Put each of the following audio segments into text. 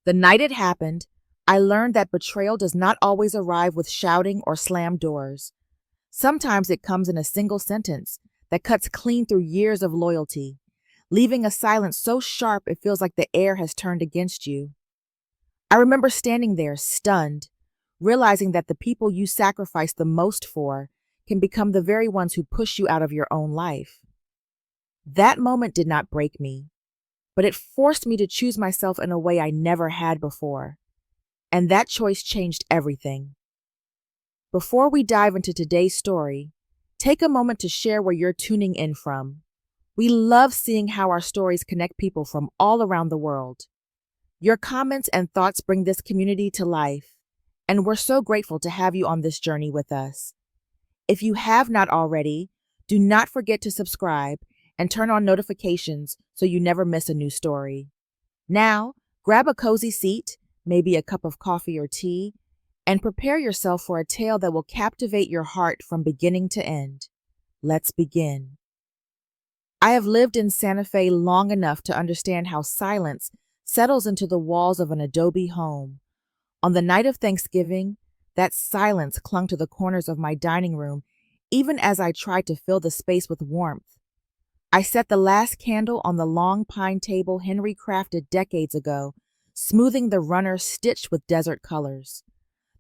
The night it happened, I learned that betrayal does not always arrive with shouting or slammed doors. Sometimes it comes in a single sentence that cuts clean through years of loyalty, leaving a silence so sharp it feels like the air has turned against you. I remember standing there, stunned, realizing that the people you sacrifice the most for can become the very ones who push you out of your own life. That moment did not break me, but it forced me to choose myself in a way I never had before. And that choice changed everything. Before we dive into today's story, take a moment to share where you're tuning in from. We love seeing how our stories connect people from all around the world. Your comments and thoughts bring this community to life, and we're so grateful to have you on this journey with us. If you have not already, do not forget to subscribe and turn on notifications so you never miss a new story. Now, grab a cozy seat, maybe a cup of coffee or tea, and prepare yourself for a tale that will captivate your heart from beginning to end. Let's begin. I have lived in Santa Fe long enough to understand how silence settles into the walls of an adobe home. On the night of Thanksgiving, that silence clung to the corners of my dining room, even as I tried to fill the space with warmth. I set the last candle on the long pine table Henry crafted decades ago, smoothing the runner stitched with desert colors.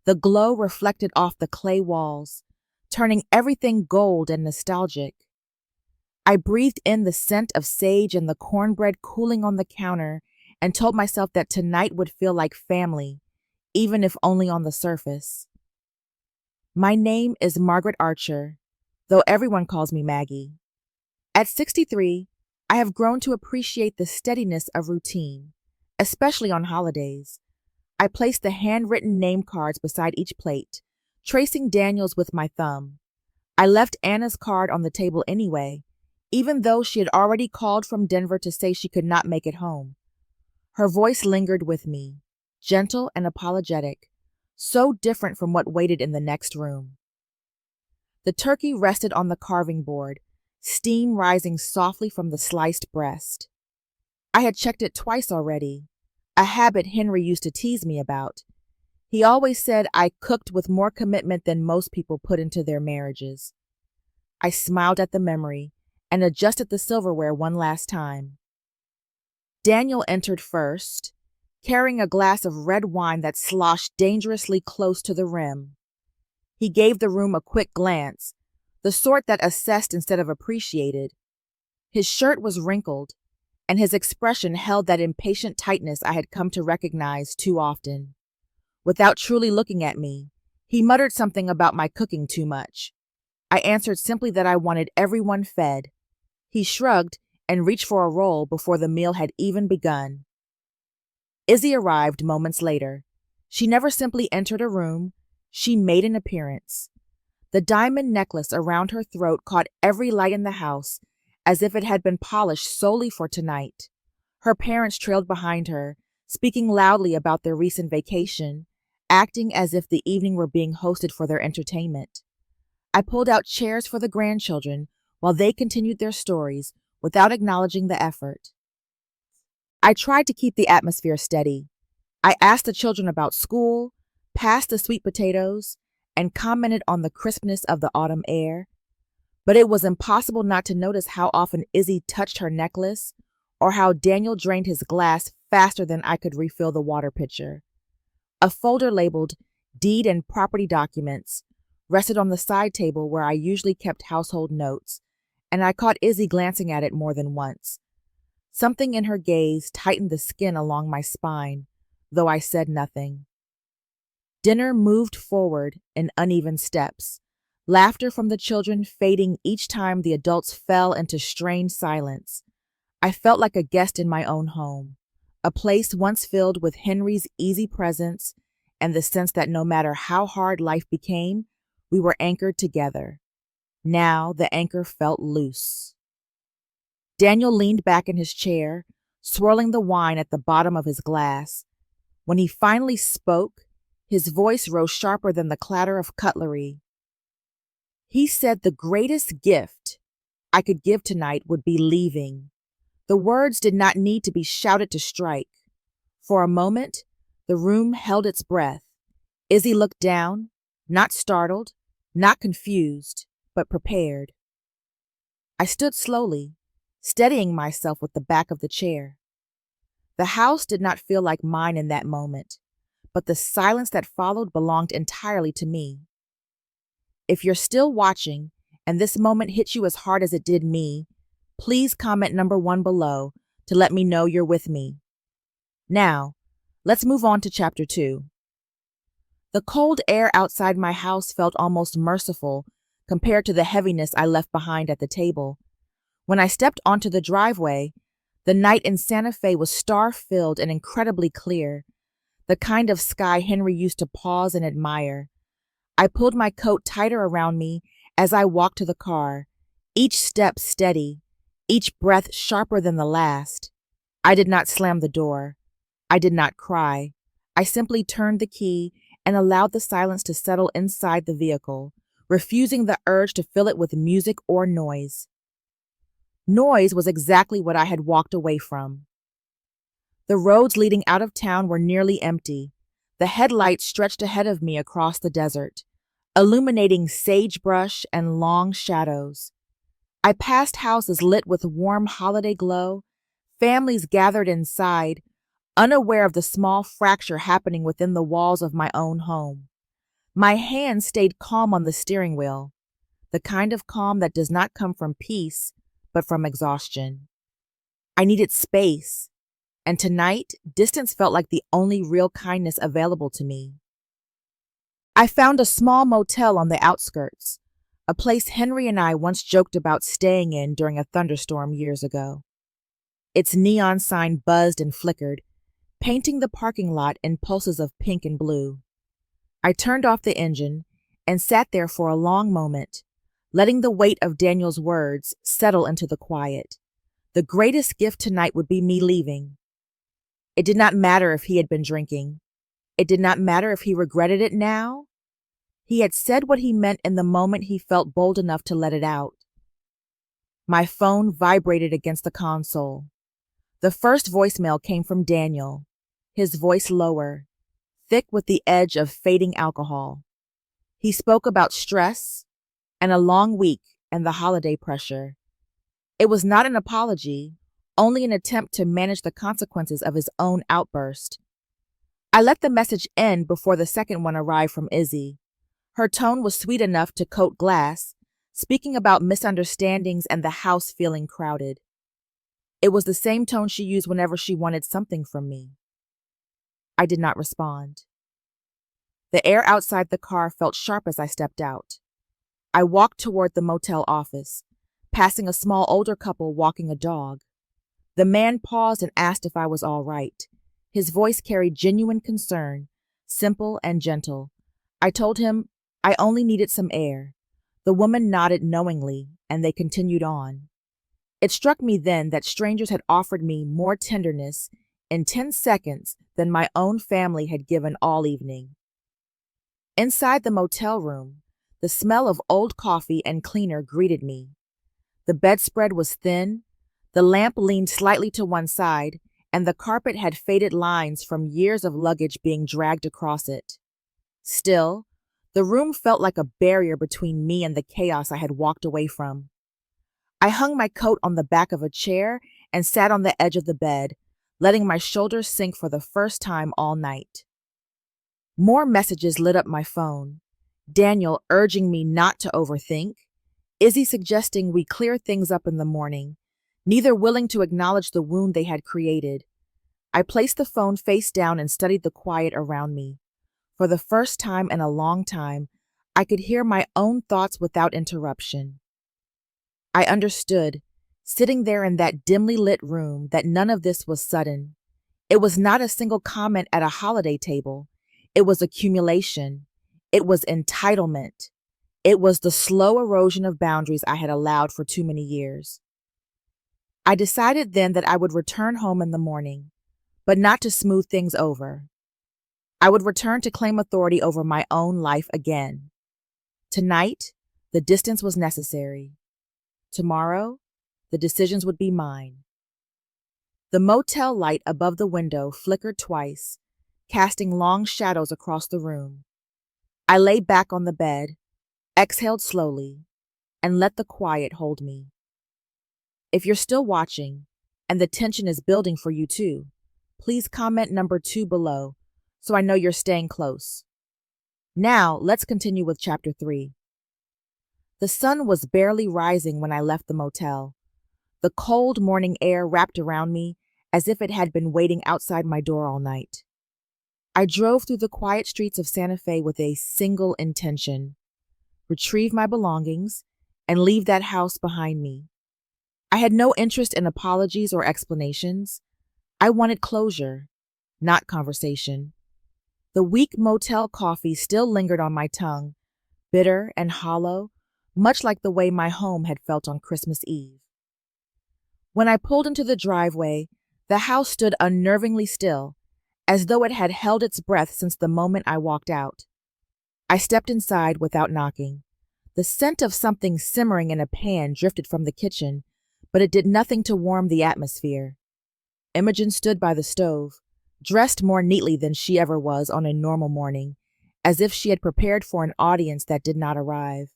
The glow reflected off the clay walls, turning everything gold and nostalgic. I breathed in the scent of sage and the cornbread cooling on the counter and told myself that tonight would feel like family, even if only on the surface. My name is Margaret Archer, though everyone calls me Maggie. At 63, I have grown to appreciate the steadiness of routine, especially on holidays. I place the handwritten name cards beside each plate, tracing Daniel's with my thumb. I left Anna's card on the table anyway, even though she had already called from Denver to say she could not make it home. Her voice lingered with me, gentle and apologetic, so different from what waited in the next room. The turkey rested on the carving board, steam rising softly from the sliced breast. I had checked it twice already, a habit Henry used to tease me about. He always said I cooked with more commitment than most people put into their marriages. I smiled at the memory and adjusted the silverware one last time. Daniel entered first, carrying a glass of red wine that sloshed dangerously close to the rim. He gave the room a quick glance, the sort that assessed instead of appreciated. His shirt was wrinkled, and his expression held that impatient tightness I had come to recognize too often. Without truly looking at me, he muttered something about my cooking too much. I answered simply that I wanted everyone fed. He shrugged and reached for a roll before the meal had even begun. Izzy arrived moments later. She never simply entered a room, she made an appearance. The diamond necklace around her throat caught every light in the house, as if it had been polished solely for tonight. Her parents trailed behind her, speaking loudly about their recent vacation, acting as if the evening were being hosted for their entertainment. I pulled out chairs for the grandchildren while they continued their stories without acknowledging the effort. I tried to keep the atmosphere steady. I asked the children about school, passed the sweet potatoes, and commented on the crispness of the autumn air. But it was impossible not to notice how often Izzy touched her necklace or how Daniel drained his glass faster than I could refill the water pitcher. A folder labeled Deed and Property Documents rested on the side table where I usually kept household notes, and I caught Izzy glancing at it more than once. Something in her gaze tightened the skin along my spine, though I said nothing. Dinner moved forward in uneven steps, laughter from the children fading each time the adults fell into strained silence. I felt like a guest in my own home, a place once filled with Henry's easy presence and the sense that no matter how hard life became, we were anchored together. Now the anchor felt loose. Daniel leaned back in his chair, swirling the wine at the bottom of his glass. When he finally spoke, his voice rose sharper than the clatter of cutlery. He said the greatest gift I could give tonight would be leaving. The words did not need to be shouted to strike. For a moment, The room held its breath. Izzy looked down, not startled, not confused, but prepared. I stood slowly, steadying myself with the back of the chair. The house did not feel like mine in that moment, but the silence that followed belonged entirely to me. If you're still watching and this moment hit you as hard as it did me, please comment number 1 below to let me know you're with me. Now, let's move on to chapter 2. The cold air outside my house felt almost merciful compared to the heaviness I left behind at the table. When I stepped onto the driveway, the night in Santa Fe was star-filled and incredibly clear, the kind of sky Henry used to pause and admire. I pulled my coat tighter around me as I walked to the car, each step steady, each breath sharper than the last. I did not slam the door. I did not cry. I simply turned the key and allowed the silence to settle inside the vehicle, refusing the urge to fill it with music or noise. Noise was exactly what I had walked away from. The roads leading out of town were nearly empty. The headlights stretched ahead of me across the desert, illuminating sagebrush and long shadows. I passed houses lit with warm holiday glow, families gathered inside, unaware of the small fracture happening within the walls of my own home. My hand stayed calm on the steering wheel, the kind of calm that does not come from peace, but from exhaustion. I needed space, and tonight, distance felt like the only real kindness available to me. I found a small motel on the outskirts, a place Henry and I once joked about staying in during a thunderstorm years ago. Its neon sign buzzed and flickered, painting the parking lot in pulses of pink and blue. I turned off the engine and sat there for a long moment, letting the weight of Daniel's words settle into the quiet. The greatest gift tonight would be me leaving. It did not matter if he had been drinking. It did not matter if he regretted it now. He had said what he meant in the moment he felt bold enough to let it out. My phone vibrated against the console. The first voicemail came from Daniel, his voice lower, thick with the edge of fading alcohol. He spoke about stress and a long week and the holiday pressure. It was not an apology, only an attempt to manage the consequences of his own outburst. I let the message end before the second one arrived from Izzy. Her tone was sweet enough to coat glass, speaking about misunderstandings and the house feeling crowded. It was the same tone she used whenever she wanted something from me. I did not respond. The air outside the car felt sharp as I stepped out. I walked toward the motel office, passing a small older couple walking a dog. The man paused and asked if I was all right. His voice carried genuine concern, simple and gentle. I told him I only needed some air. The woman nodded knowingly, and they continued on. It struck me then that strangers had offered me more tenderness in 10 seconds than my own family had given all evening. Inside the motel room, the smell of old coffee and cleaner greeted me. The bedspread was thin, the lamp leaned slightly to one side, and the carpet had faded lines from years of luggage being dragged across it. Still, the room felt like a barrier between me and the chaos I had walked away from. I hung my coat on the back of a chair and sat on the edge of the bed, letting my shoulders sink for the first time all night. More messages lit up my phone. Daniel urging me not to overthink, Izzy suggesting we clear things up in the morning, neither willing to acknowledge the wound they had created. I placed the phone face down and studied the quiet around me. For the first time in a long time, I could hear my own thoughts without interruption. I understood, sitting there in that dimly lit room, that none of this was sudden. It was not a single comment at a holiday table. It was accumulation. It was entitlement. It was the slow erosion of boundaries I had allowed for too many years. I decided then that I would return home in the morning, but not to smooth things over. I would return to claim authority over my own life again. Tonight, the distance was necessary. Tomorrow, the decisions would be mine. The motel light above the window flickered twice, casting long shadows across the room. I lay back on the bed, exhaled slowly, and let the quiet hold me. If you're still watching, and the tension is building for you too, please comment number 2 below so I know you're staying close. Now, let's continue with chapter 3. The sun was barely rising when I left the motel. The cold morning air wrapped around me as if it had been waiting outside my door all night. I drove through the quiet streets of Santa Fe with a single intention: retrieve my belongings and leave that house behind me. I had no interest in apologies or explanations. I wanted closure, not conversation. The weak motel coffee still lingered on my tongue, bitter and hollow, much like the way my home had felt on Christmas Eve. When I pulled into the driveway, the house stood unnervingly still, as though it had held its breath since the moment I walked out. I stepped inside without knocking. The scent of something simmering in a pan drifted from the kitchen, but it did nothing to warm the atmosphere. Imogen stood by the stove, dressed more neatly than she ever was on a normal morning, as if she had prepared for an audience that did not arrive.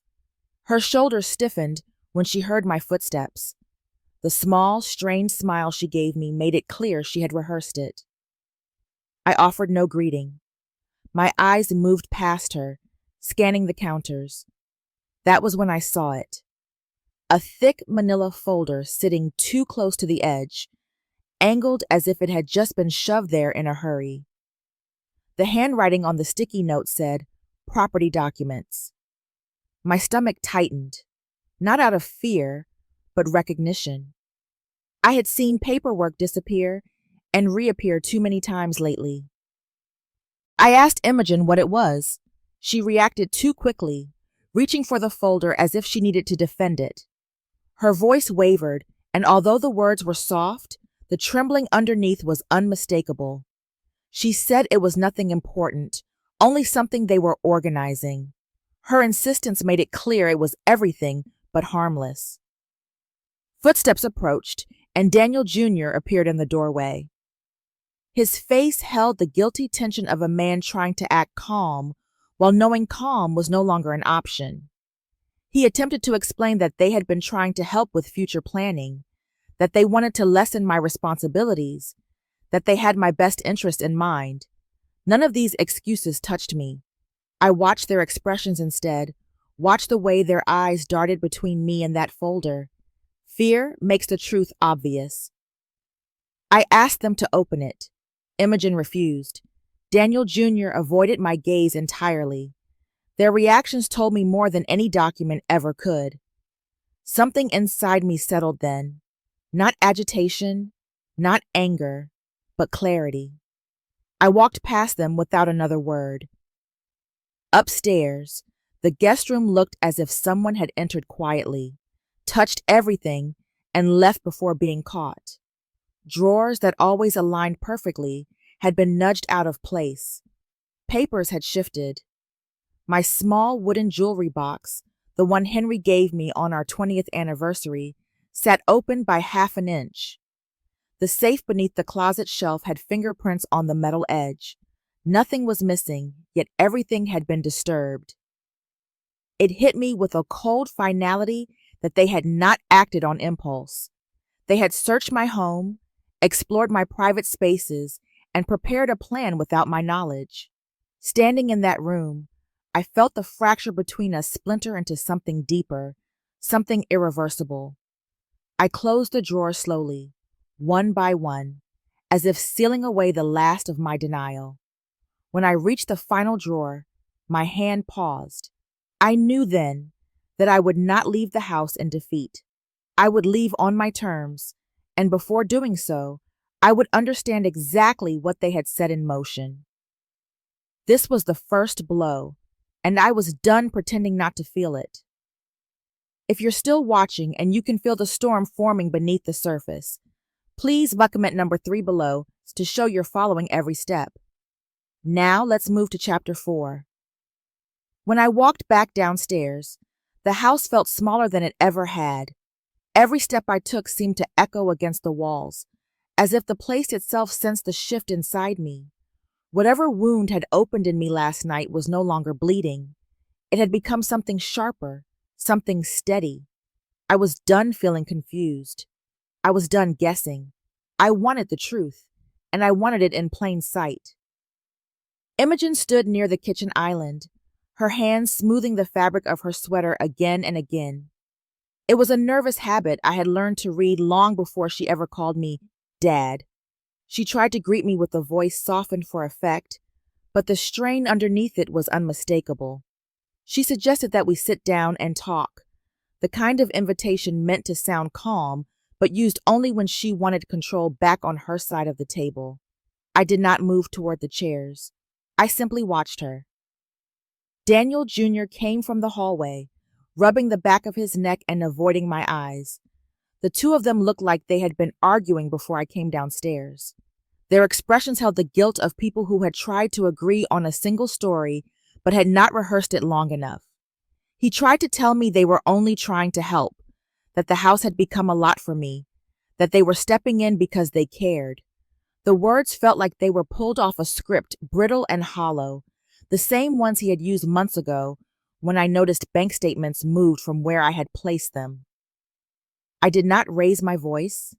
Her shoulders stiffened when she heard my footsteps. The small, strained smile she gave me made it clear she had rehearsed it. I offered no greeting. My eyes moved past her, scanning the counters. That was when I saw it. A thick manila folder sitting too close to the edge, angled as if it had just been shoved there in a hurry. The handwriting on the sticky note said, "Property documents." My stomach tightened, not out of fear, but recognition. I had seen paperwork disappear and reappear too many times lately. I asked Imogen what it was. She reacted too quickly, reaching for the folder as if she needed to defend it. Her voice wavered, and although the words were soft, the trembling underneath was unmistakable. She said it was nothing important, only something they were organizing. Her insistence made it clear it was everything but harmless. Footsteps approached, and Daniel Jr. appeared in the doorway. His face held the guilty tension of a man trying to act calm, while knowing calm was no longer an option. He attempted to explain that they had been trying to help with future planning, that they wanted to lessen my responsibilities, that they had my best interest in mind. None of these excuses touched me. I watched their expressions instead, watched the way their eyes darted between me and that folder. Fear makes the truth obvious. I asked them to open it. Imogen refused. Daniel Jr. avoided my gaze entirely. Their reactions told me more than any document ever could. Something inside me settled then. Not agitation, not anger, but clarity. I walked past them without another word. Upstairs, the guest room looked as if someone had entered quietly, touched everything, and left before being caught. Drawers that always aligned perfectly had been nudged out of place. Papers had shifted. My small wooden jewelry box, the one Henry gave me on our 20th anniversary, sat open by half an inch. The safe beneath the closet shelf had fingerprints on the metal edge. Nothing was missing, yet everything had been disturbed. It hit me with a cold finality that they had not acted on impulse. They had searched my home, explored my private spaces, and prepared a plan without my knowledge. Standing in that room, I felt the fracture between us splinter into something deeper, something irreversible. I closed the drawer slowly, one by one, as if sealing away the last of my denial. When I reached the final drawer, my hand paused. I knew then that I would not leave the house in defeat. I would leave on my terms, and before doing so, I would understand exactly what they had set in motion. This was the first blow, and I was done pretending not to feel it. If you're still watching and you can feel the storm forming beneath the surface, please comment number 3 below to show you're following every step. Now let's move to chapter 4. When I walked back downstairs, the house felt smaller than it ever had. Every step I took seemed to echo against the walls, as if the place itself sensed the shift inside me. Whatever wound had opened in me last night was no longer bleeding. It had become something sharper, something steady. I was done feeling confused. I was done guessing. I wanted the truth, and I wanted it in plain sight. Imogen stood near the kitchen island, her hands smoothing the fabric of her sweater again and again. It was a nervous habit I had learned to read long before she ever called me Dad. She tried to greet me with a voice softened for effect, but the strain underneath it was unmistakable. She suggested that we sit down and talk, the kind of invitation meant to sound calm, but used only when she wanted control back on her side of the table. I did not move toward the chairs. I simply watched her. Daniel Jr. came from the hallway, rubbing the back of his neck and avoiding my eyes. The two of them looked like they had been arguing before I came downstairs. Their expressions held the guilt of people who had tried to agree on a single story but had not rehearsed it long enough. He tried to tell me they were only trying to help, that the house had become a lot for me, that they were stepping in because they cared. The words felt like they were pulled off a script, brittle and hollow, the same ones he had used months ago when I noticed bank statements moved from where I had placed them. I did not raise my voice.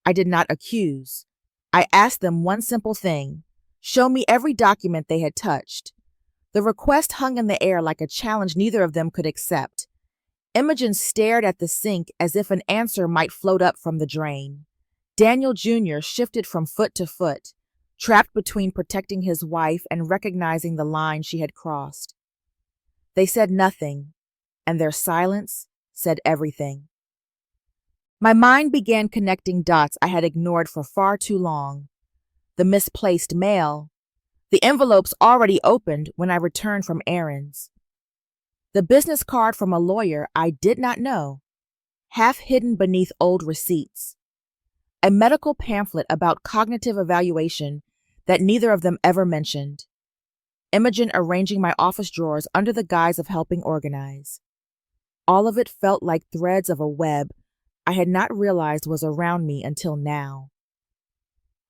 I did not accuse. I asked them one simple thing: show me every document they had touched. The request hung in the air like a challenge neither of them could accept. Imogen stared at the sink as if an answer might float up from the drain. Daniel Jr. shifted from foot to foot, trapped between protecting his wife and recognizing the line she had crossed. They said nothing, and their silence said everything. My mind began connecting dots I had ignored for far too long. The misplaced mail, the envelopes already opened when I returned from errands, the business card from a lawyer I did not know, half hidden beneath old receipts, a medical pamphlet about cognitive evaluation that neither of them ever mentioned, Imogen arranging my office drawers under the guise of helping organize. All of it felt like threads of a web I had not realized was around me until now.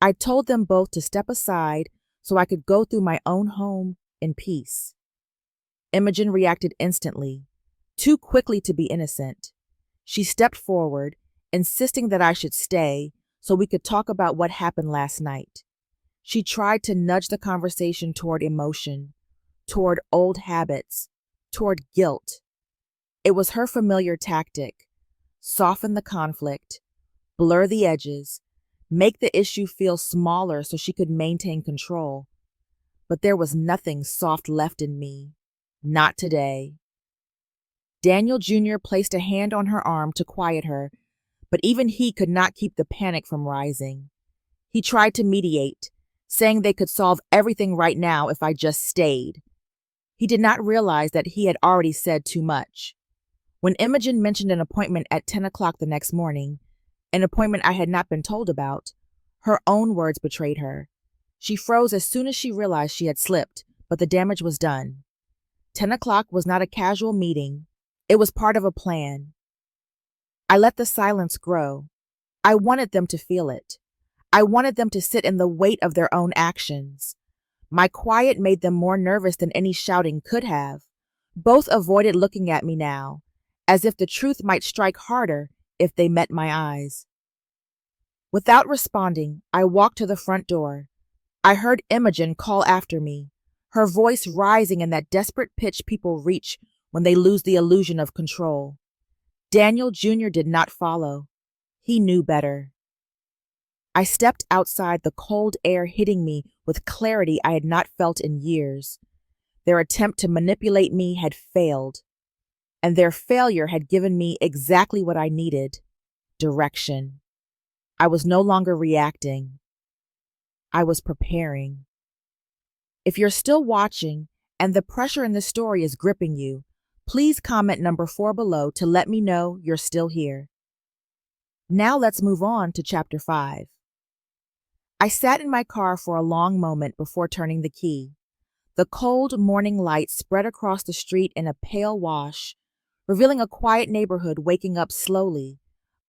I told them both to step aside so I could go through my own home in peace. Imogen reacted instantly, too quickly to be innocent. She stepped forward, insisting that I should stay so we could talk about what happened last night. She tried to nudge the conversation toward emotion, toward old habits, toward guilt. It was her familiar tactic: soften the conflict, blur the edges, make the issue feel smaller so she could maintain control. But there was nothing soft left in me. Not today. Daniel Jr. placed a hand on her arm to quiet her, but even he could not keep the panic from rising. He tried to mediate, saying they could solve everything right now if I just stayed. He did not realize that he had already said too much. When Imogen mentioned an appointment at 10 o'clock the next morning, an appointment I had not been told about, her own words betrayed her. She froze as soon as she realized she had slipped, but the damage was done. 10 o'clock was not a casual meeting. It was part of a plan. I let the silence grow. I wanted them to feel it. I wanted them to sit in the weight of their own actions. My quiet made them more nervous than any shouting could have. Both avoided looking at me now, as if the truth might strike harder if they met my eyes. Without responding, I walked to the front door. I heard Imogen call after me, her voice rising in that desperate pitch people reach when they lose the illusion of control. Daniel Jr. did not follow. He knew better. I stepped outside, the cold air hitting me with clarity I had not felt in years. Their attempt to manipulate me had failed, and their failure had given me exactly what I needed: direction. I was no longer reacting. I was preparing. If you're still watching and the pressure in the story is gripping you, please comment number 4 below to let me know you're still here. Now let's move on to chapter 5. I sat in my car for a long moment before turning the key. The cold morning light spread across the street in a pale wash, revealing a quiet neighborhood waking up slowly,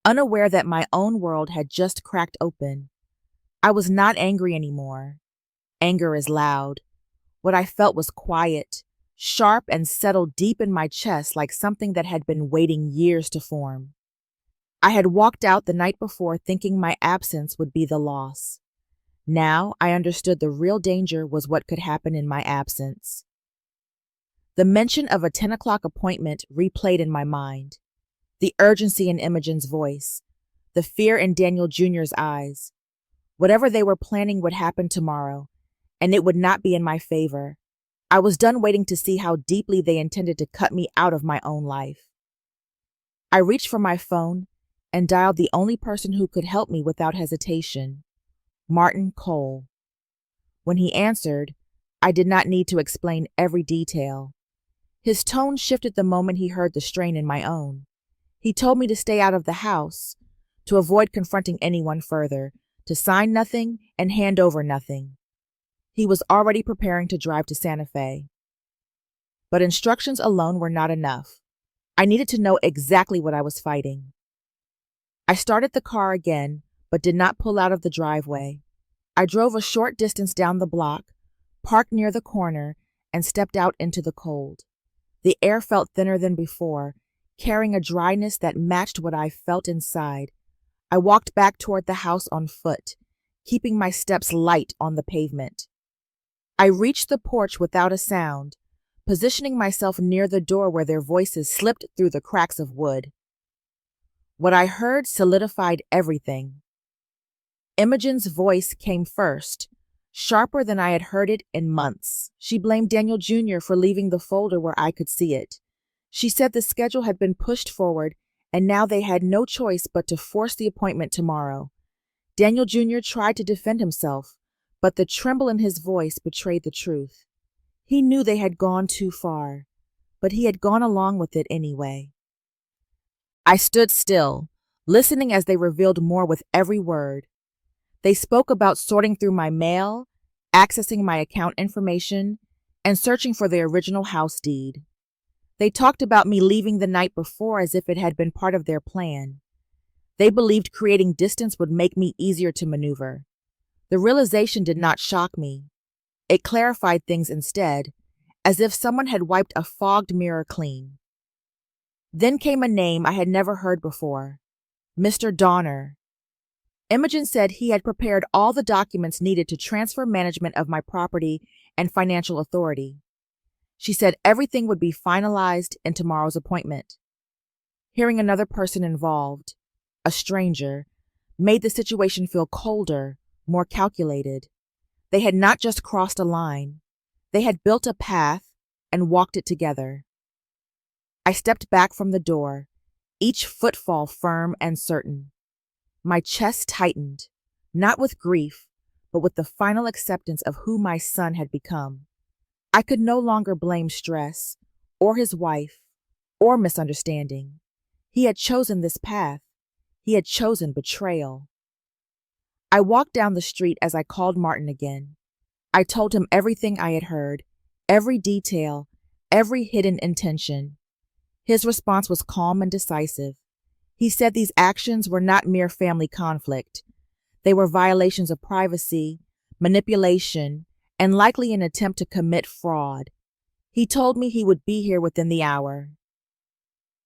unaware that my own world had just cracked open. I was not angry anymore. anger is loud. What I felt was quiet, sharp, and settled deep in my chest like something that had been waiting years to form. I had walked out the night before thinking my absence would be the loss. Now I understood the real danger was what could happen in my absence. The mention of a 10 o'clock appointment replayed in my mind. The urgency in Imogen's voice, the fear in Daniel Jr.'s eyes. Whatever they were planning would happen tomorrow, and it would not be in my favor. I was done waiting to see how deeply they intended to cut me out of my own life. I reached for my phone and dialed the only person who could help me without hesitation, Martin Cole. When he answered, I did not need to explain every detail. His tone shifted the moment he heard the strain in my own. He told me to stay out of the house, to avoid confronting anyone further, to sign nothing and hand over nothing. He was already preparing to drive to Santa Fe. But instructions alone were not enough. I needed to know exactly what I was fighting. I started the car again, but did not pull out of the driveway. I drove a short distance down the block, parked near the corner, and stepped out into the cold. The air felt thinner than before, carrying a dryness that matched what I felt inside. I walked back toward the house on foot, keeping my steps light on the pavement. I reached the porch without a sound, positioning myself near the door where their voices slipped through the cracks of wood. What I heard solidified everything. Imogen's voice came first, sharper than I had heard it in months. She blamed Daniel Jr. for leaving the folder where I could see it. She said the schedule had been pushed forward, and now they had no choice but to force the appointment tomorrow. Daniel Jr. tried to defend himself, but the tremble in his voice betrayed the truth. He knew they had gone too far, but he had gone along with it anyway. I stood still, listening as they revealed more with every word. They spoke about sorting through my mail, accessing my account information, and searching for the original house deed. They talked about me leaving the night before as if it had been part of their plan. They believed creating distance would make me easier to maneuver. The realization did not shock me. It clarified things instead, as if someone had wiped a fogged mirror clean. Then came a name I had never heard before, Mr. Donner. Imogen said he had prepared all the documents needed to transfer management of my property and financial authority. She said everything would be finalized in tomorrow's appointment. Hearing another person involved, a stranger, made the situation feel colder, more calculated. They had not just crossed a line. They had built a path and walked it together. I stepped back from the door, each footfall firm and certain. My chest tightened, not with grief, but with the final acceptance of who my son had become. I could no longer blame stress, or his wife, or misunderstanding. He had chosen this path. He had chosen betrayal. I walked down the street as I called Martin again. I told him everything I had heard, every detail, every hidden intention. His response was calm and decisive. He said these actions were not mere family conflict. They were violations of privacy, manipulation, and likely an attempt to commit fraud. He told me he would be here within the hour.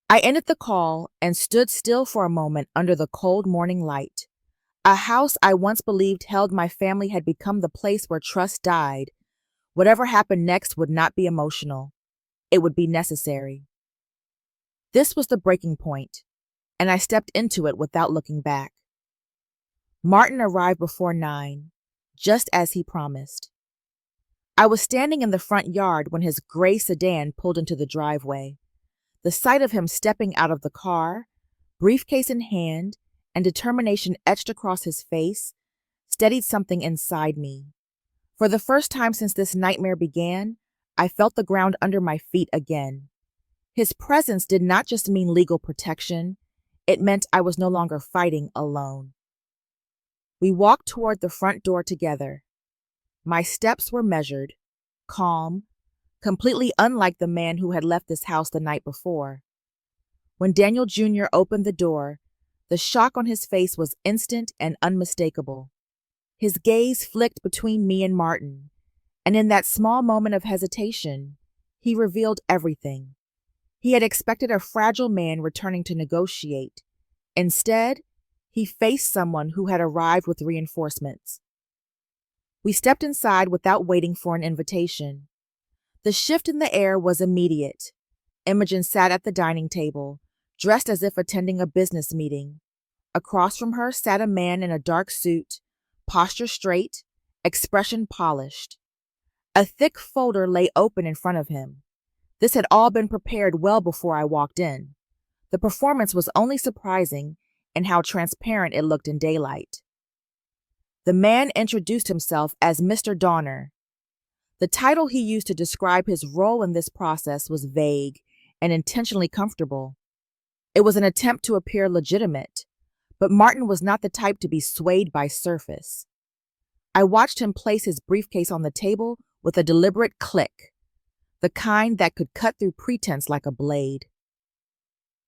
I ended the call and stood still for a moment under the cold morning light. A house I once believed held my family had become the place where trust died. Whatever happened next would not be emotional. It would be necessary. This was the breaking point, and I stepped into it without looking back. Martin arrived before 9, just as he promised. I was standing in the front yard when his gray sedan pulled into the driveway. The sight of him stepping out of the car, briefcase in hand, and determination etched across his face, steadied something inside me. For the first time since this nightmare began, I felt the ground under my feet again. His presence did not just mean legal protection, it meant I was no longer fighting alone. We walked toward the front door together. My steps were measured, calm, completely unlike the man who had left this house the night before. When Daniel Jr. opened the door, the shock on his face was instant and unmistakable. His gaze flicked between me and Martin, and in that small moment of hesitation, he revealed everything. He had expected a fragile man returning to negotiate. Instead, he faced someone who had arrived with reinforcements. We stepped inside without waiting for an invitation. The shift in the air was immediate. Imogen sat at the dining table, dressed as if attending a business meeting. Across from her sat a man in a dark suit, posture straight, expression polished. A thick folder lay open in front of him. This had all been prepared well before I walked in. The performance was only surprising in how transparent it looked in daylight. The man introduced himself as Mr. Donner. The title he used to describe his role in this process was vague and intentionally comfortable. It was an attempt to appear legitimate, but Martin was not the type to be swayed by surface. I watched him place his briefcase on the table with a deliberate click, the kind that could cut through pretense like a blade.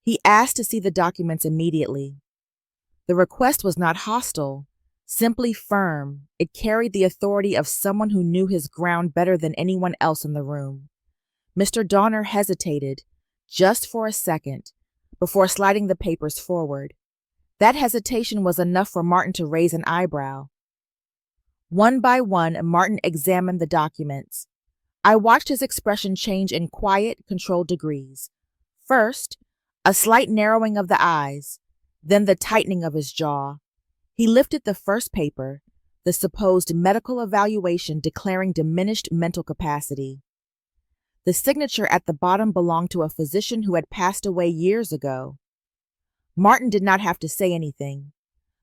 He asked to see the documents immediately. The request was not hostile, simply firm. It carried the authority of someone who knew his ground better than anyone else in the room. Mr. Donner hesitated, just for a second, before sliding the papers forward. That hesitation was enough for Martin to raise an eyebrow. One by one, Martin examined the documents. I watched his expression change in quiet, controlled degrees. First, a slight narrowing of the eyes, then the tightening of his jaw. He lifted the first paper, the supposed medical evaluation declaring diminished mental capacity. The signature at the bottom belonged to a physician who had passed away years ago. Martin did not have to say anything.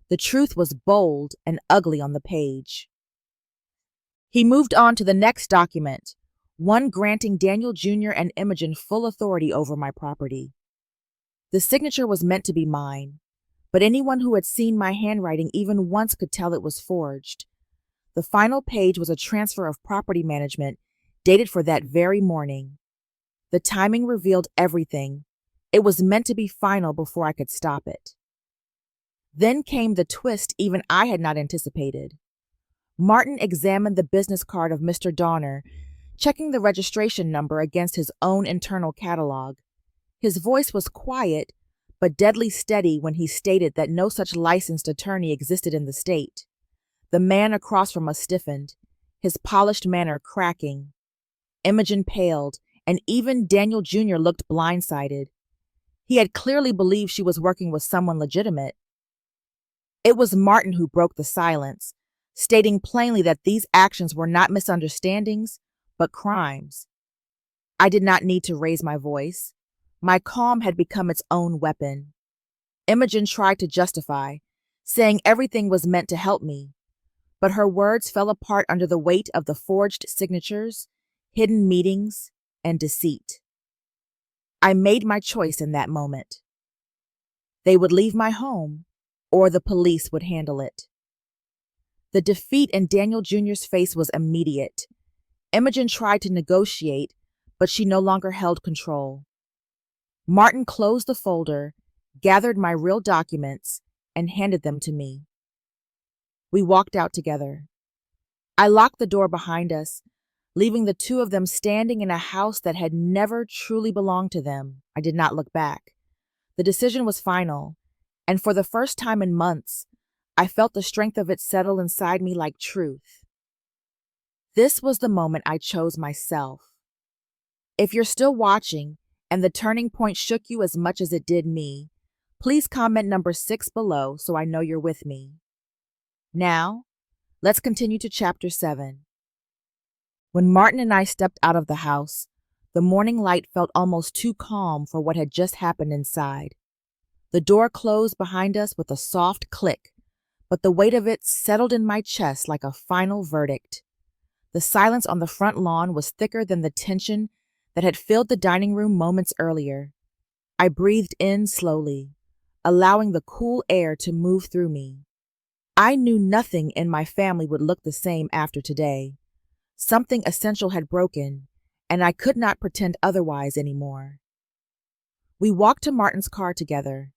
The truth was bold and ugly on the page. He moved on to the next document, one granting Daniel Jr. and Imogen full authority over my property. The signature was meant to be mine, but anyone who had seen my handwriting even once could tell it was forged. The final page was a transfer of property management dated for that very morning. The timing revealed everything. It was meant to be final before I could stop it. Then came the twist even I had not anticipated. Martin examined the business card of Mr. Donner, checking the registration number against his own internal catalog. His voice was quiet, but deadly steady when he stated that no such licensed attorney existed in the state. The man across from us stiffened, his polished manner cracking. Imogen paled, and even Daniel Jr. looked blindsided. He had clearly believed she was working with someone legitimate. It was Martin who broke the silence, stating plainly that these actions were not misunderstandings, but crimes. I did not need to raise my voice. My calm had become its own weapon. Imogen tried to justify, saying everything was meant to help me, but her words fell apart under the weight of the forged signatures, hidden meetings, and deceit. I made my choice in that moment. They would leave my home, or the police would handle it. The defeat in Daniel Jr.'s face was immediate. Imogen tried to negotiate, but she no longer held control. Martin closed the folder, gathered my real documents, and handed them to me. We walked out together. I locked the door behind us, leaving the two of them standing in a house that had never truly belonged to them. I did not look back. The decision was final, and for the first time in months, I felt the strength of it settle inside me like truth. This was the moment I chose myself. If you're still watching, and the turning point shook you as much as it did me, please comment number 6 below so I know you're with me. Now, let's continue to Chapter 7. When Martin and I stepped out of the house, the morning light felt almost too calm for what had just happened inside. The door closed behind us with a soft click, but the weight of it settled in my chest like a final verdict. The silence on the front lawn was thicker than the tension that had filled the dining room moments earlier. I breathed in slowly, allowing the cool air to move through me. I knew nothing in my family would look the same after today. Something essential had broken, and I could not pretend otherwise anymore. We walked to Martin's car together.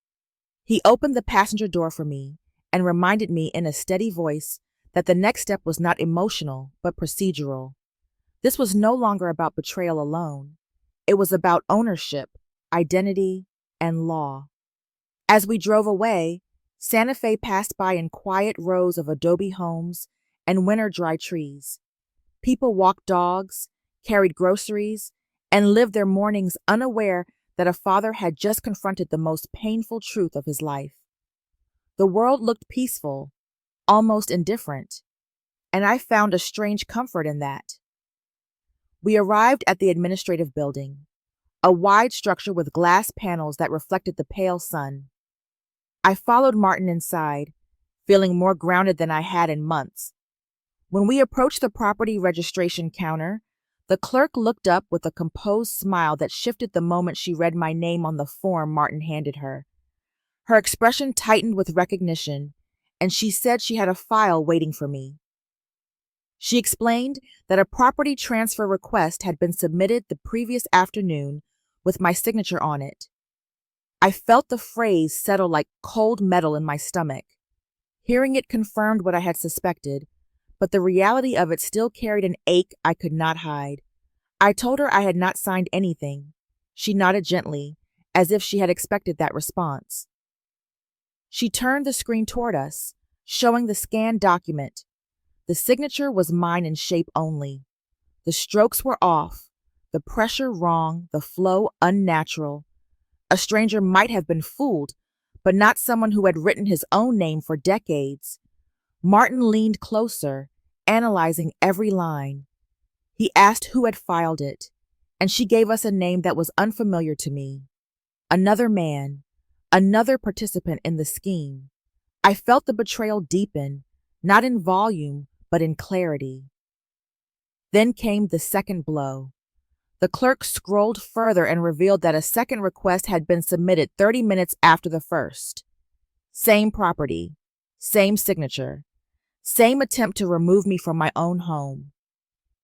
He opened the passenger door for me and reminded me in a steady voice that the next step was not emotional, but procedural. This was no longer about betrayal alone. It was about ownership, identity, and law. As we drove away, Santa Fe passed by in quiet rows of adobe homes and winter-dry trees. People walked dogs, carried groceries, and lived their mornings unaware that a father had just confronted the most painful truth of his life. The world looked peaceful, almost indifferent, and I found a strange comfort in that. We arrived at the administrative building, a wide structure with glass panels that reflected the pale sun. I followed Martin inside, feeling more grounded than I had in months. When we approached the property registration counter, the clerk looked up with a composed smile that shifted the moment she read my name on the form Martin handed her. Her expression tightened with recognition, and she said she had a file waiting for me. She explained that a property transfer request had been submitted the previous afternoon with my signature on it. I felt the phrase settle like cold metal in my stomach. Hearing it confirmed what I had suspected, but the reality of it still carried an ache I could not hide. I told her I had not signed anything. She nodded gently, as if she had expected that response. She turned the screen toward us, showing the scanned document. The signature was mine in shape only. The strokes were off, the pressure wrong, the flow unnatural. A stranger might have been fooled, but not someone who had written his own name for decades. Martin leaned closer, analyzing every line. He asked who had filed it, and she gave us a name that was unfamiliar to me. Another man, another participant in the scheme. I felt the betrayal deepen, not in volume, but in clarity. Then came the second blow. The clerk scrolled further and revealed that a second request had been submitted 30 minutes after the first. Same property, same signature, same attempt to remove me from my own home.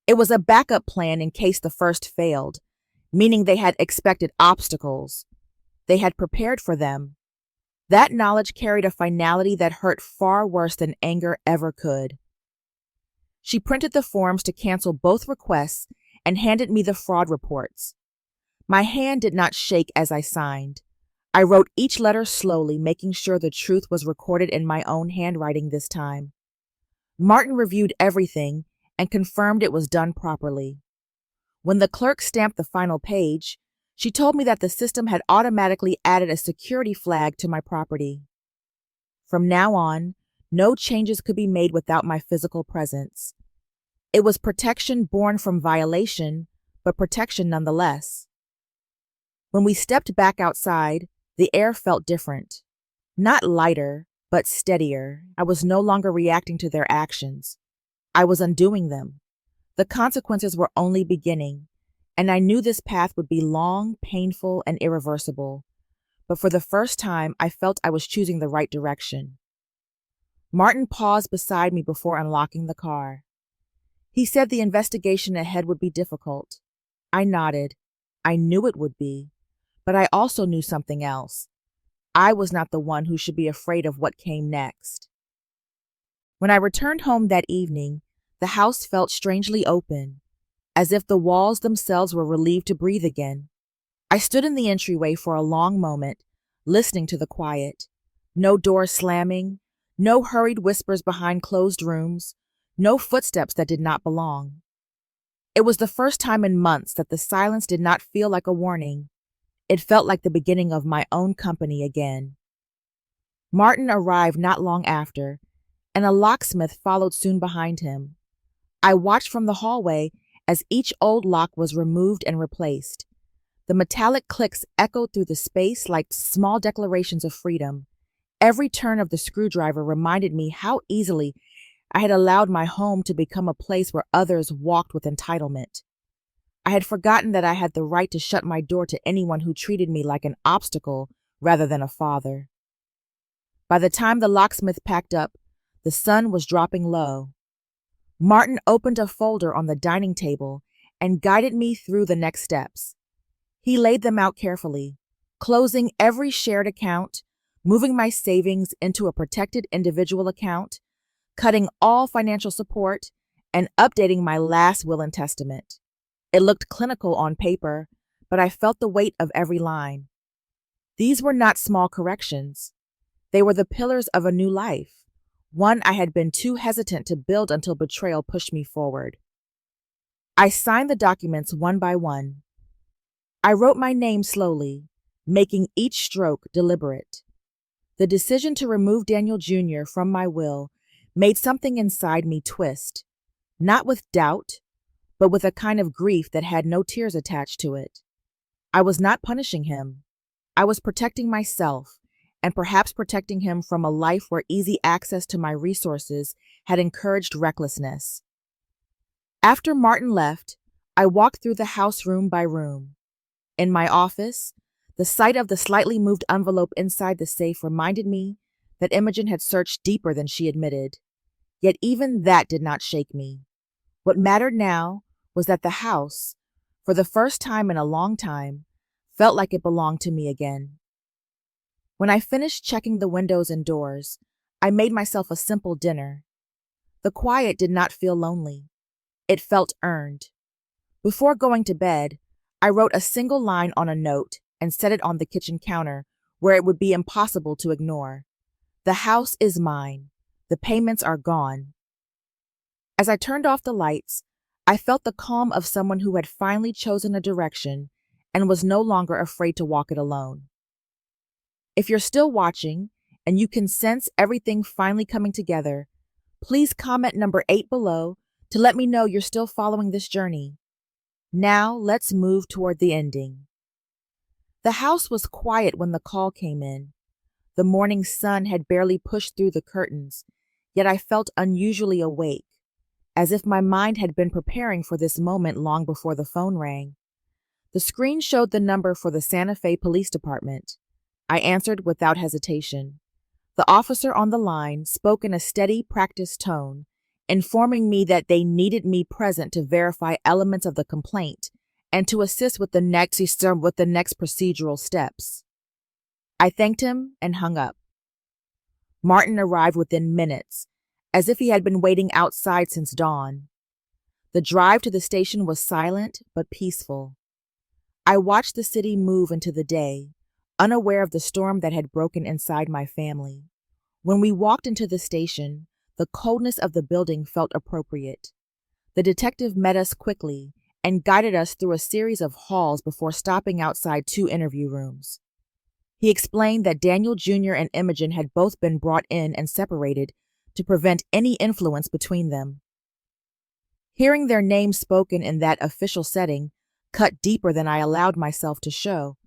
It was a backup plan in case the first failed, meaning they had expected obstacles. They had prepared for them. That knowledge carried a finality that hurt far worse than anger ever could. She printed the forms to cancel both requests and handed me the fraud reports. My hand did not shake as I signed. I wrote each letter slowly, making sure the truth was recorded in my own handwriting this time. Martin reviewed everything and confirmed it was done properly. When the clerk stamped the final page, she told me that the system had automatically added a security flag to my property. From now on, no changes could be made without my physical presence. It was protection born from violation, but protection nonetheless. When we stepped back outside, the air felt different. Not lighter, but steadier. I was no longer reacting to their actions. I was undoing them. The consequences were only beginning, and I knew this path would be long, painful, and irreversible. But for the first time, I felt I was choosing the right direction. Martin paused beside me before unlocking the car. He said the investigation ahead would be difficult. I nodded. I knew it would be, but I also knew something else. I was not the one who should be afraid of what came next. When I returned home that evening, the house felt strangely open, as if the walls themselves were relieved to breathe again. I stood in the entryway for a long moment, listening to the quiet. No door slamming, no hurried whispers behind closed rooms, no footsteps that did not belong. It was the first time in months that the silence did not feel like a warning. It felt like the beginning of my own company again. Martin arrived not long after, and a locksmith followed soon behind him. I watched from the hallway as each old lock was removed and replaced. The metallic clicks echoed through the space like small declarations of freedom. Every turn of the screwdriver reminded me how easily I had allowed my home to become a place where others walked with entitlement. I had forgotten that I had the right to shut my door to anyone who treated me like an obstacle rather than a father. By the time the locksmith packed up, the sun was dropping low. Martin opened a folder on the dining table and guided me through the next steps. He laid them out carefully, closing every shared account, moving my savings into a protected individual account, cutting all financial support, and updating my last will and testament. It looked clinical on paper, but I felt the weight of every line. These were not small corrections. They were the pillars of a new life, one I had been too hesitant to build until betrayal pushed me forward. I signed the documents one by one. I wrote my name slowly, making each stroke deliberate. The decision to remove Daniel Jr. from my will made something inside me twist, not with doubt, but with a kind of grief that had no tears attached to it. I was not punishing him. I was protecting myself, and perhaps protecting him from a life where easy access to my resources had encouraged recklessness. After Martin left, I walked through the house room by room. In my office, the sight of the slightly moved envelope inside the safe reminded me that Imogen had searched deeper than she admitted. Yet even that did not shake me. What mattered now was that the house, for the first time in a long time, felt like it belonged to me again. When I finished checking the windows and doors, I made myself a simple dinner. The quiet did not feel lonely. It felt earned. Before going to bed, I wrote a single line on a note and set it on the kitchen counter where it would be impossible to ignore. The house is mine. The payments are gone. As I turned off the lights, I felt the calm of someone who had finally chosen a direction and was no longer afraid to walk it alone. If you're still watching and you can sense everything finally coming together, please comment number 8 below to let me know you're still following this journey. Now let's move toward the ending. The house was quiet when the call came in. The morning sun had barely pushed through the curtains, yet I felt unusually awake, as if my mind had been preparing for this moment long before the phone rang. The screen showed the number for the Santa Fe Police Department. I answered without hesitation. The officer on the line spoke in a steady, practiced tone, informing me that they needed me present to verify elements of the complaint and to assist with the next procedural steps. I thanked him and hung up. Martin arrived within minutes, as if he had been waiting outside since dawn. The drive to the station was silent but peaceful. I watched the city move into the day, unaware of the storm that had broken inside my family. When we walked into the station, the coldness of the building felt appropriate. The detective met us quickly and guided us through a series of halls before stopping outside 2 interview rooms. He explained that Daniel Jr. and Imogen had both been brought in and separated to prevent any influence between them. Hearing their names spoken in that official setting cut deeper than I allowed myself to show.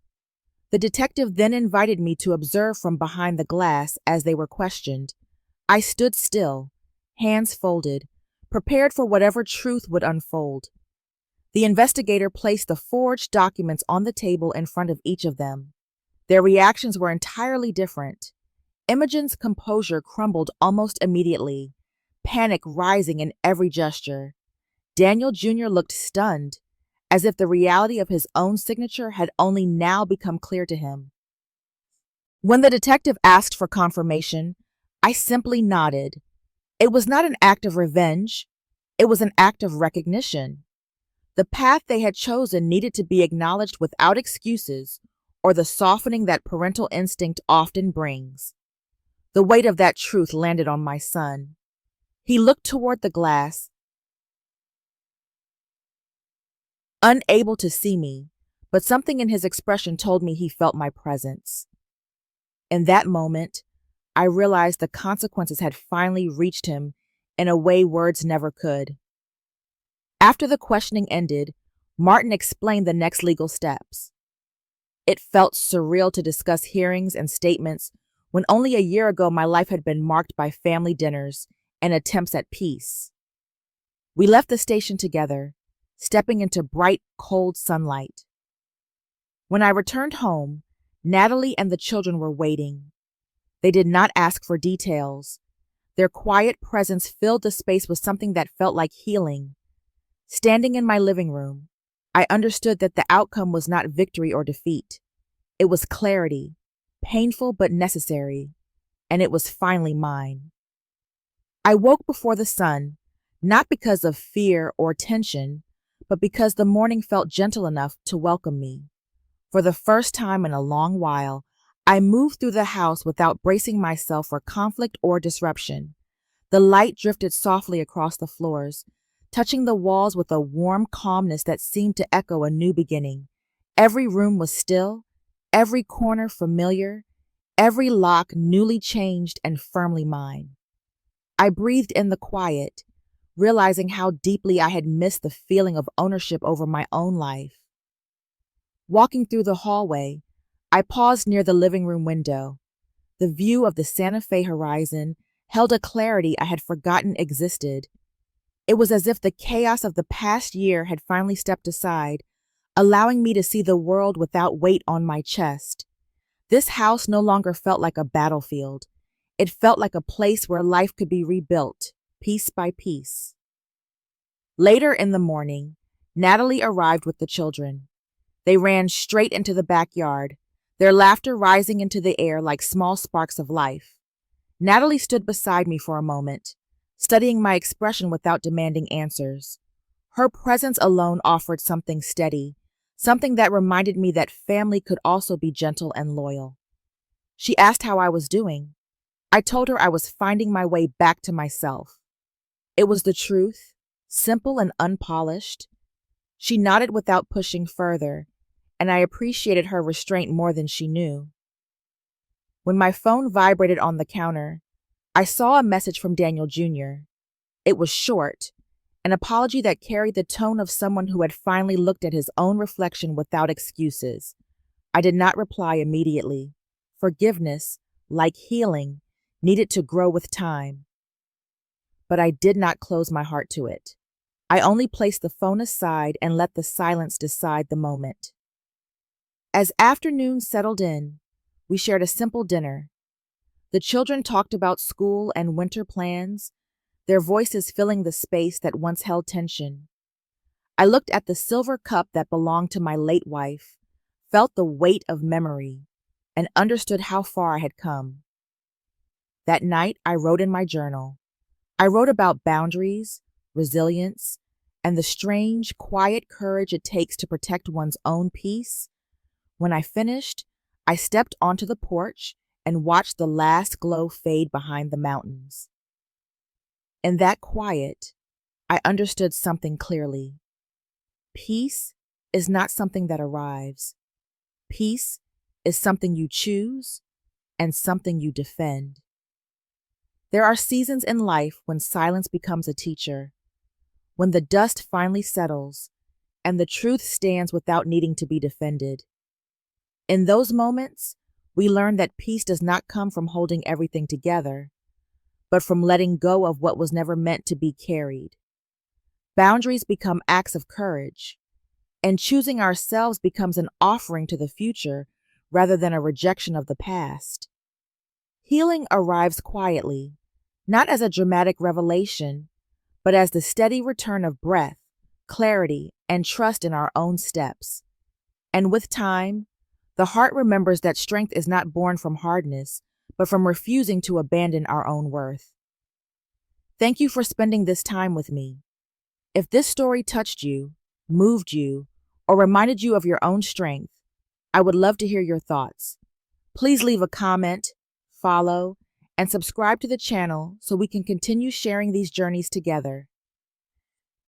The detective then invited me to observe from behind the glass as they were questioned. I stood still, hands folded, prepared for whatever truth would unfold. The investigator placed the forged documents on the table in front of each of them. Their reactions were entirely different. Imogen's composure crumbled almost immediately, panic rising in every gesture. Daniel Jr. looked stunned, as if the reality of his own signature had only now become clear to him. When the detective asked for confirmation, I simply nodded. It was not an act of revenge. It was an act of recognition. The path they had chosen needed to be acknowledged without excuses or the softening that parental instinct often brings. The weight of that truth landed on my son. He looked toward the glass, unable to see me, but something in his expression told me he felt my presence. In that moment, I realized the consequences had finally reached him in a way words never could. After the questioning ended, Martin explained the next legal steps. It felt surreal to discuss hearings and statements when only a year ago my life had been marked by family dinners and attempts at peace. We left the station together, stepping into bright, cold sunlight. When I returned home, Natalie and the children were waiting. They did not ask for details. Their quiet presence filled the space with something that felt like healing. Standing in my living room, I understood that the outcome was not victory or defeat. It was clarity, painful but necessary, and it was finally mine. I woke before the sun, not because of fear or tension, but because the morning felt gentle enough to welcome me. For the first time in a long while, I moved through the house without bracing myself for conflict or disruption. The light drifted softly across the floors, touching the walls with a warm calmness that seemed to echo a new beginning. Every room was still, every corner familiar, every lock newly changed and firmly mine. I breathed in the quiet, realizing how deeply I had missed the feeling of ownership over my own life. Walking through the hallway, I paused near the living room window. The view of the Santa Fe horizon held a clarity I had forgotten existed. It was as if the chaos of the past year had finally stepped aside, allowing me to see the world without weight on my chest. This house no longer felt like a battlefield. It felt like a place where life could be rebuilt, piece by piece. Later in the morning, Natalie arrived with the children. They ran straight into the backyard, their laughter rising into the air like small sparks of life. Natalie stood beside me for a moment, studying my expression without demanding answers. Her presence alone offered something steady, something that reminded me that family could also be gentle and loyal. She asked how I was doing. I told her I was finding my way back to myself. It was the truth, simple and unpolished. She nodded without pushing further, and I appreciated her restraint more than she knew. When my phone vibrated on the counter, I saw a message from Daniel Jr. It was short, an apology that carried the tone of someone who had finally looked at his own reflection without excuses. I did not reply immediately. Forgiveness, like healing, needed to grow with time. But I did not close my heart to it. I only placed the phone aside and let the silence decide the moment. As afternoon settled in, we shared a simple dinner. The children talked about school and winter plans, their voices filling the space that once held tension. I looked at the silver cup that belonged to my late wife, felt the weight of memory, and understood how far I had come. That night, I wrote in my journal. I wrote about boundaries, resilience, and the strange, quiet courage it takes to protect one's own peace. When I finished, I stepped onto the porch and watched the last glow fade behind the mountains. In that quiet, I understood something clearly. Peace is not something that arrives. Peace is something you choose and something you defend. There are seasons in life when silence becomes a teacher, when the dust finally settles and the truth stands without needing to be defended. In those moments, we learn that peace does not come from holding everything together, but from letting go of what was never meant to be carried. Boundaries become acts of courage, and choosing ourselves becomes an offering to the future rather than a rejection of the past. Healing arrives quietly, not as a dramatic revelation, but as the steady return of breath, clarity, and trust in our own steps. And with time, the heart remembers that strength is not born from hardness, but from refusing to abandon our own worth. Thank you for spending this time with me. If this story touched you, moved you, or reminded you of your own strength, I would love to hear your thoughts. Please leave a comment, follow, and subscribe to the channel so we can continue sharing these journeys together.